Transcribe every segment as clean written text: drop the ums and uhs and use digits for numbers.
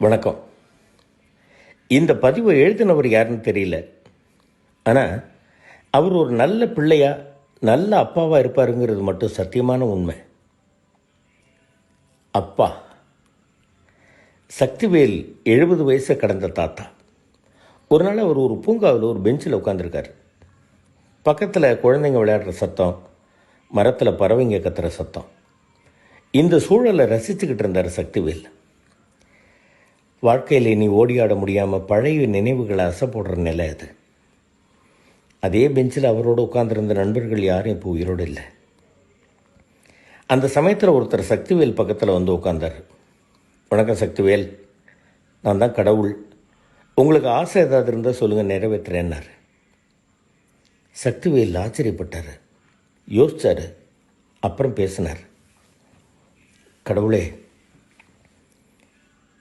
வணக்கம். இந்த பதிவை எழுதினவர் யாருன்னு தெரியல. ஆனால் அவர் ஒரு நல்ல பிள்ளையா நல்ல அப்பாவாக இருப்பாருங்கிறது மட்டும் சத்தியமான உண்மை. அப்பா சக்திவேல் 70 வயசை கடந்த தாத்தா. ஒரு நாள் அவர் ஒரு பூங்காவில் ஒரு பெஞ்சில் உட்காந்துருக்கார். பக்கத்தில் குழந்தைங்க விளையாடுற சத்தம், மரத்தில் பறவைங்க கத்துற சத்தம். இந்த சூழலை ரசிச்சுக்கிட்டு இருந்தார் சக்திவேல். வாழ்க்கையில் நீ ஓடியாட முடியாமல் பழைய நினைவுகளை அசை போடுற நிலை அது. அதே பெஞ்சில் அவரோடு உட்கார்ந்துருந்த நண்பர்கள் யாரும் இப்போ உயிரோடு இல்லை. அந்த சமயத்தில் ஒருத்தர் சக்திவேல் பக்கத்தில் வந்து உட்கார்ந்தார். வணக்கம் சக்திவேல், நான் தான் கடவுள். உங்களுக்கு ஆசை ஏதாவது இருந்தால் சொல்லுங்கள், நிறைவேற்றுறேன்னார். சக்திவேல் ஆச்சரியப்பட்டார், யோசித்தார், அப்புறம் பேசினார். கடவுளே,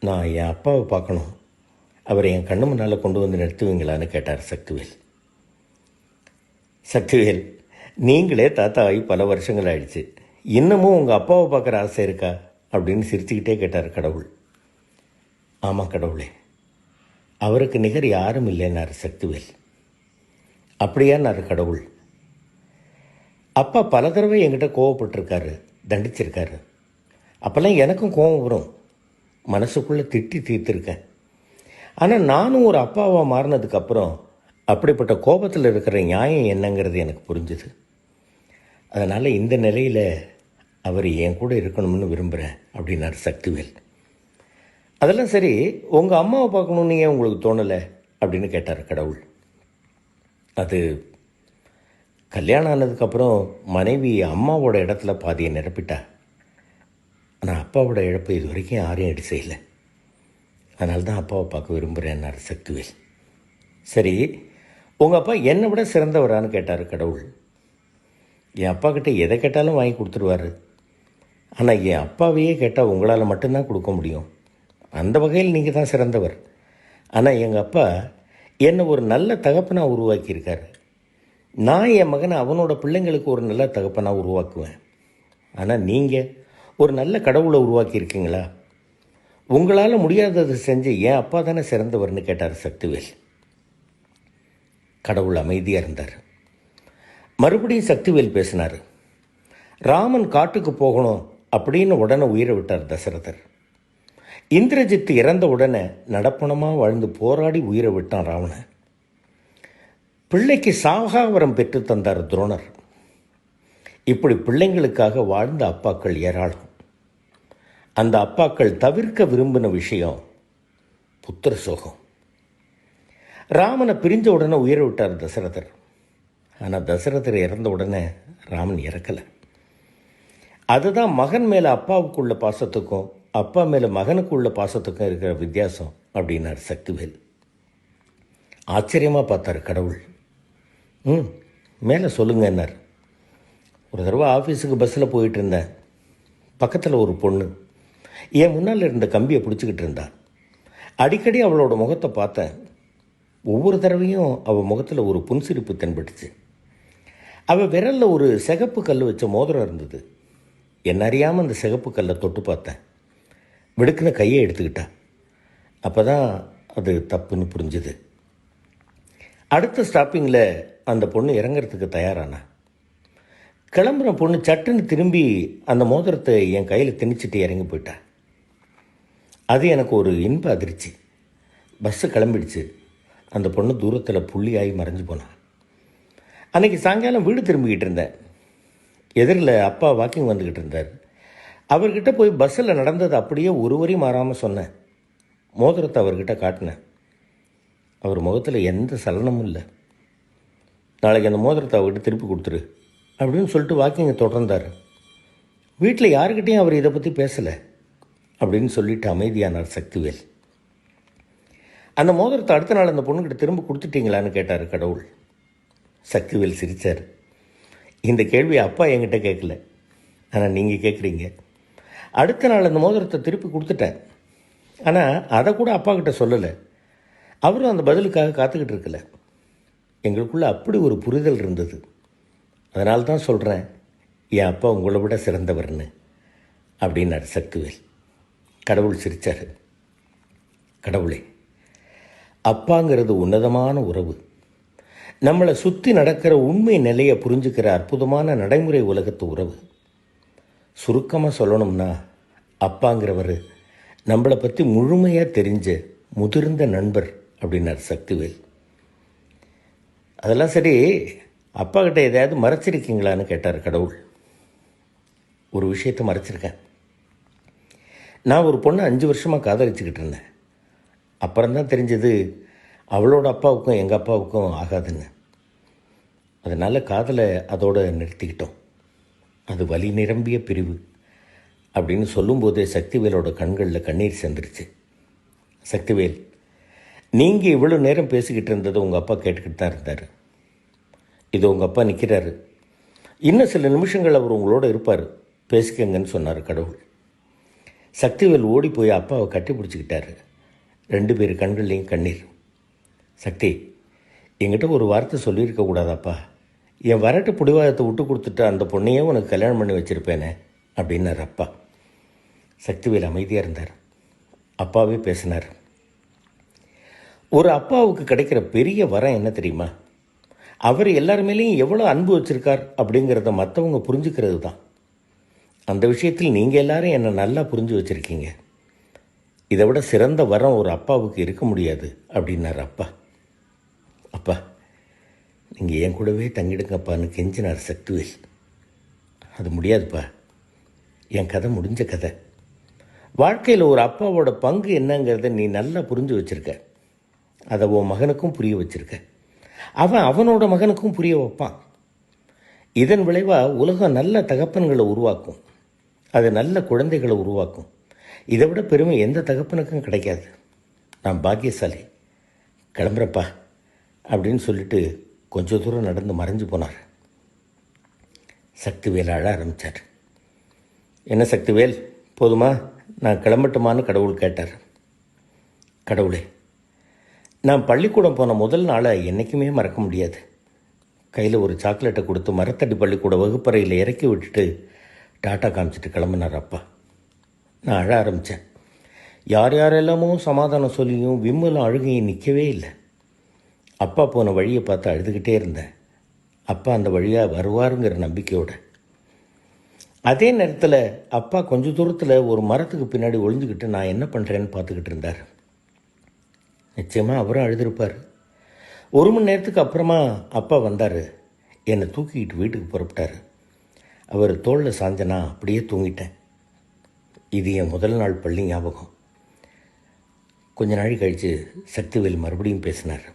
நான் என் அப்பாவை பார்க்கணும், அவரை என் கண்ணு முன்னால் கொண்டு வந்து நிறுத்துவீங்களான்னு கேட்டார் சக்திவேல். சக்திவேல், நீங்களே தாத்தா ஆகி பல வருஷங்கள் ஆயிடுச்சு, இன்னமும் உங்கள் அப்பாவை பார்க்குற ஆசை இருக்கா அப்படின்னு சிரிச்சுக்கிட்டே கேட்டார் கடவுள். ஆமாம் கடவுளே, அவருக்கு நிகர் யாரும் இல்லைன்னார் சக்திவேல். அப்படியான்னார் கடவுள். அப்பா பல தடவை என்கிட்ட கோவப்பட்டிருக்காரு, தண்டிச்சிருக்காரு. அப்போல்லாம் எனக்கும் கோபம் வரும், மனசுக்குள்ளே திட்டி தீர்த்திருக்கேன். ஆனால் நானும் ஒரு அப்பாவாக மாறினதுக்கப்புறம் அப்படிப்பட்ட கோபத்தில் இருக்கிற நியாயம் என்னங்கிறது எனக்கு புரிஞ்சுது. அதனால் இந்த நிலையில் அவர் என் கூட இருக்கணும்னு விரும்புகிறேன் அப்படின்னார் சக்திவேல். அதெல்லாம் சரி, உங்கள் அம்மாவை பார்க்கணுன்னு ஏன் உங்களுக்கு தோணலை அப்படின்னு கேட்டார் கடவுள். அது கல்யாணம் ஆனதுக்கப்புறம் மனைவி அம்மாவோட இடத்துல பாதியை நிரப்பிட்டா. ஆனால் அப்பாவோட இழப்பு இது வரைக்கும் யாரையும் எடு செய்யலை. அதனால தான் அப்பாவை பார்க்க விரும்புகிறேன்னார் சக்திவேல். சரி, உங்கள் அப்பா என்னை விட சிறந்தவரான்னு கேட்டார் கடவுள். என் அப்பா கிட்டே எதை கேட்டாலும் வாங்கி கொடுத்துருவார். ஆனால் என் அப்பாவையே கேட்டால் உங்களால் மட்டும்தான் கொடுக்க முடியும். அந்த வகையில் நீங்கள் தான் சிறந்தவர். ஆனால் எங்கள் அப்பா என்னை ஒரு நல்ல தகப்பனாக உருவாக்கியிருக்கார். நான் என் மகனை அவனோட பிள்ளைங்களுக்கு ஒரு நல்ல தகப்பனாக உருவாக்குவேன். ஆனால் நீங்கள் ஒரு நல்ல கடவுளை உருவாக்கியிருக்கீங்களா? உங்களால் முடியாததை செஞ்சு என் அப்பா தானே சிறந்தவர்னு கேட்டார் சக்திவேல். கடவுள் அமைதியாக இருந்தார். மறுபடியும் சக்திவேல் பேசினார். ராமன் காட்டுக்கு போகணும் அப்படின்னு உடனே உயிரை விட்டார் தசரதர். இந்திரஜித்து இறந்த உடனே நடப்பணமாக வாழ்ந்து போராடி உயிரை விட்டான் ராவணன். பிள்ளைக்கு சாகாவரம் பெற்று தந்தார் துரோணர். இப்படி பிள்ளைங்களுக்காக வாழ்ந்த அப்பாக்கள் ஏராளம். அந்த அப்பாக்கள் தவிர்க்க விரும்பின விஷயம் புத்திர சோகம். ராமனை பிரிஞ்ச உடனே உயிரை விட்டார் தசரதர். ஆனால் தசரதர் இறந்த உடனே ராமன் இறக்கலை. அதுதான் மகன் மேலே அப்பாவுக்குள்ள பாசத்துக்கும் அப்பா மேலே மகனுக்கு உள்ள பாசத்துக்கும் இருக்கிற வித்தியாசம் அப்படின்னார் சக்திவேல். ஆச்சரியமாக பார்த்தார் கடவுள். மேலே சொல்லுங்கன்னார். ஒரு தடவை ஆஃபீஸுக்கு பஸ்ஸில் போயிட்டு இருந்தேன். பக்கத்தில் ஒரு பொண்ணு என் முன்னால் இருந்த கம்பியை பிடிச்சிக்கிட்டு இருந்தா. அடிக்கடி அவளோட முகத்தை பார்த்தேன். ஒவ்வொரு தடவையும் அவள் முகத்தில் ஒரு புன்சிரிப்பு தென்பட்டுச்சு. அவள் விரலில் ஒரு சிகப்பு கல் வச்ச மோதிரம் இருந்தது. என்ன அறியாமல் அந்த சிகப்பு கல்லை தொட்டு பார்த்தேன். வெடுக்குன்னு கையை எடுத்துக்கிட்டா. அப்போ தான் அது தப்புன்னு புரிஞ்சுது. அடுத்த ஸ்டாப்பிங்கில் அந்த பொண்ணு இறங்கிறதுக்கு தயாரானா. கிளம்புற பொண்ணு சட்டுன்னு திரும்பி அந்த மோதிரத்தை என் கையில் திணிச்சிட்டு இறங்கி போயிட்டா. அது எனக்கு ஒரு இன்ப அதிர்ச்சி. பஸ்ஸு கிளம்பிடுச்சு. அந்த பொண்ணு தூரத்தில் புள்ளியாகி மறைஞ்சு போனான். அன்றைக்கி சாயங்காலம் வீடு திரும்பிக்கிட்டு இருந்தேன். எதிரில் அப்பா வாக்கிங் வந்துக்கிட்டு இருந்தார். அவர்கிட்ட போய் பஸ்ஸில் நடந்தது அப்படியே ஒரு வரி மாறாமல் சொன்னேன். மோதிரத்தை அவர்கிட்ட காட்டினேன். அவர் முகத்தில் எந்த சலனமும் இல்லை. நாளைக்கு அந்த மோதிரத்தை அவர்கிட்ட திருப்பி கொடுத்துரு அப்படின்னு சொல்லிட்டு வாக்கிங்கை தொடர்ந்தார். வீட்டில் யாருக்கிட்டையும் அவர் இதை பற்றி பேசலை அப்படின்னு சொல்லிட்டு அமைதியானார் சக்திவேல். அந்த மோதிரத்தை அடுத்த நாள் அந்த பொண்ணுக்கிட்ட திரும்ப கொடுத்துட்டீங்களான்னு கேட்டார் கடவுள். சக்திவேல் சிரித்தார். இந்த கேள்வி அப்பா என்கிட்ட கேட்கல, ஆனால் நீங்கள் கேட்குறீங்க. அடுத்த நாள் அந்த மோதிரத்தை திருப்பி கொடுத்துட்டேன். ஆனால் அதை கூட அப்பா கிட்ட சொல்லலை. அவரும் அந்த பதிலுக்காக காத்துக்கிட்டு இருக்கல. எங்களுக்குள்ளே அப்படி ஒரு புரிதல் இருந்தது. அதனால தான் சொல்கிறேன், என் அப்பா உங்களை விட சிறந்தவர்னு அப்படின்னார் சக்திவேல். கடவுள் சிரித்தார். கடவுளே, அப்பாங்கிறது உன்னதமான உறவு. நம்மளை சுற்றி நடக்கிற உண்மை நிலையை புரிஞ்சுக்கிற அற்புதமான நடைமுறை உலகத்து உறவு. சுருக்கமாக சொல்லணும்னா, அப்பாங்கிறவர் நம்மளை பற்றி முழுமையாக தெரிஞ்ச முதிர்ந்த நண்பர் அப்படின்னார் சக்திவேல். அதெல்லாம் சரி, அப்பா கிட்ட எதையாவது மறைச்சிருக்கீங்களான்னு கேட்டார் கடவுள். ஒரு விஷயத்தை மறைச்சிருக்கேன். நான் ஒரு பொண்ணை 5 வருஷமாக காதலிச்சுக்கிட்டு இருந்தேன். அப்புறம்தான் தெரிஞ்சது அவளோட அப்பாவுக்கும் எங்கள் அப்பாவுக்கும் ஆகாதுன்னு. அதனால் காதலை அதோடு நிறுத்திக்கிட்டோம். அது வலி நிரம்பிய பிரிவு அப்படின்னு சொல்லும்போதே சக்திவேலோட கண்களில் கண்ணீர் சேர்ந்துருச்சு. சக்திவேல், நீங்கள் இவ்வளோ நேரம் பேசிக்கிட்டு இருந்ததை உங்கள் அப்பா கேட்டுக்கிட்டு தான் இருந்தார். இது உங்கள் அப்பா நிற்கிறாரு. இன்னும் சில நிமிஷங்கள் அவர் உங்களோட இருப்பார், பேசிக்கங்கன்னு சொன்னார் கடவுள். சக்திவேல் ஓடி போய் அப்பாவை கட்டி பிடிச்சிக்கிட்டாரு. 2 பேர் கண்கள்லேயும் கண்ணீர். சக்தி, என்கிட்ட ஒரு வார்த்தை சொல்லியிருக்க கூடாதாப்பா. என் வரட்டு பிடிவாதத்தை விட்டு கொடுத்துட்டு அந்த பொண்ணையே உனக்கு கல்யாணம் பண்ணி வச்சுருப்பேனே அப்படின்னார் அப்பா. சக்திவேல் அமைதியாக இருந்தார். அப்பாவே பேசினார். ஒரு அப்பாவுக்கு கிடைக்கிற பெரிய வரம் என்ன தெரியுமா? அவர் எல்லாருமேலேயும் எவ்வளோ அன்பு வச்சுருக்கார் அப்படிங்கிறத மற்றவங்க புரிஞ்சுக்கிறது தான். அந்த விஷயத்தில் நீங்கள் எல்லாரும் என்னை நல்லா புரிஞ்சு வச்சுருக்கீங்க. இதை விட சிறந்த வரம் ஒரு அப்பாவுக்கு இருக்க முடியாது அப்படின்னார் அப்பா. அப்பா, நீங்கள் என் கூடவே தங்கிடுங்கப்பான்னு கெஞ்சினார் சக்திவேல். அது முடியாதுப்பா, என் கதை முடிஞ்ச கதை. வாழ்க்கையில் ஒரு அப்பாவோட பங்கு என்னங்கிறத நீ நல்லா புரிஞ்சு வச்சுருக்க. அதை உன் மகனுக்கும் புரிய வச்சுருக்க. அவன் அவனோட மகனுக்கும் புரிய வைப்பான். இதன் விளைவாக உலகம் நல்ல தகப்பன்களை உருவாக்கும். அது நல்ல குழந்தைகளை உருவாக்கும். இதை விட பெருமை எந்த தகப்பனுக்கும் கிடைக்காது. நான் பாக்கியசாலி, கிளம்புறப்பா அப்படின்னு சொல்லிட்டு கொஞ்சம் தூரம் நடந்து மறைஞ்சு போனார். சக்திவேல் அழ ஆரம்பித்தார். என்ன சக்திவேல், போதுமா, நான் கிளம்பட்டுமான்னு கடவுள் கேட்டார். கடவுளே, நான் பள்ளிக்கூடம் போன முதல் நாளை என்றைக்குமே மறக்க முடியாது. கையில் ஒரு சாக்லேட்டை கொடுத்து மரத்தடி பள்ளிக்கூட வகுப்பறையில் இறக்கி விட்டுட்டு டாட்டா காமிச்சிட்டு கிளம்புனார் அப்பா. நான் அழ ஆரம்பித்தேன். யார் யாரெல்லாமோ சமாதானம் சொல்லியும் விம்மலும் அழுகையும் நிற்கவே இல்லை. அப்பா போன வழியை பார்த்து அழுதுகிட்டே இருந்தேன். அப்பா அந்த வழியாக வருவாருங்கிற நம்பிக்கையோட. அதே நேரத்தில் அப்பா கொஞ்சம் தூரத்தில் ஒரு மரத்துக்கு பின்னாடி ஒளிஞ்சுக்கிட்டு நான் என்ன பண்ணுறேன்னு பார்த்துக்கிட்டு இருந்தார். நிச்சயமாக அவரும் அழுதுருப்பார். 1 மணி நேரத்துக்கு அப்புறமா அப்பா வந்தார். என்னை தூக்கிக்கிட்டு வீட்டுக்கு புறப்பட்டார். அவர் தோளில் சாஞ்சனா அப்படியே தூங்கிட்டேன். இது என் முதல் நாள் பள்ளி ஞாபகம். கொஞ்ச நாள் கழித்து சக்திவேல் மறுபடியும் பேசினார்.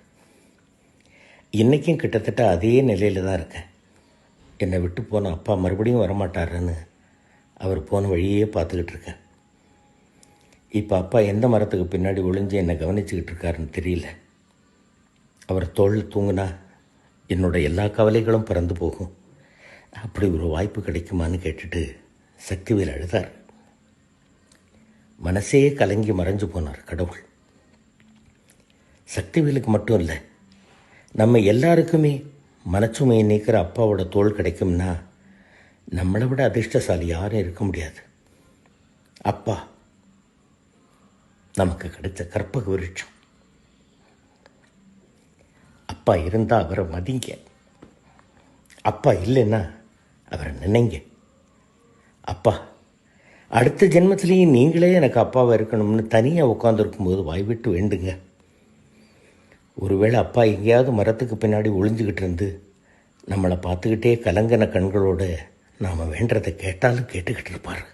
இன்றைக்கும் கிட்டத்தட்ட அதே நிலையில் தான் இருக்கேன். என்னை விட்டு போன அப்பா மறுபடியும் வரமாட்டாருன்னு அவர் போன வழியே பார்த்துக்கிட்டு இருக்கேன். இப்போ அப்பா எந்த மரத்துக்கு பின்னாடி ஒளிஞ்சு என்னை கவனிச்சுக்கிட்டு இருக்காருன்னு தெரியல. அவர் தோளில் தூங்குனா என்னோட எல்லா கவலைகளும் பறந்து போகும். அப்படி ஒரு வாய்ப்பு கிடைக்குமான்னு கேட்டுட்டு சக்திவேல் அழுதார். மனசே கலங்கி மறைஞ்சு போனார் கடவுள். சக்திவேலுக்கு மட்டும் இல்லை, நம்ம எல்லாருக்குமே மனச்சுமையை நீக்கிற அப்பாவோட தோள் கிடைக்கும்னா நம்மளை விட அதிர்ஷ்டசாலி யாரும் இருக்க முடியாது. அப்பா நமக்கு கிடைச்ச கற்பக விருட்சம். அப்பா இருந்தால் அவரை மதிங்க. அப்பா இல்லைன்னா அவரை நினைங்க. அப்பா, அடுத்த ஜென்மத்திலேயும் நீங்களே எனக்கு அப்பாவாக இருக்கணும்னு தனியாக உட்காந்துருக்கும்போது வாய்விட்டு வேண்டுங்க. ஒருவேளை அப்பா எங்கேயாவது மரத்துக்கு பின்னாடி ஒளிஞ்சுக்கிட்டு இருந்து நம்மளை பார்த்துக்கிட்டே கலங்கின கண்களோடு நாம் வேண்டதை கேட்டாலும் கேட்டுக்கிட்டு இருப்பார்.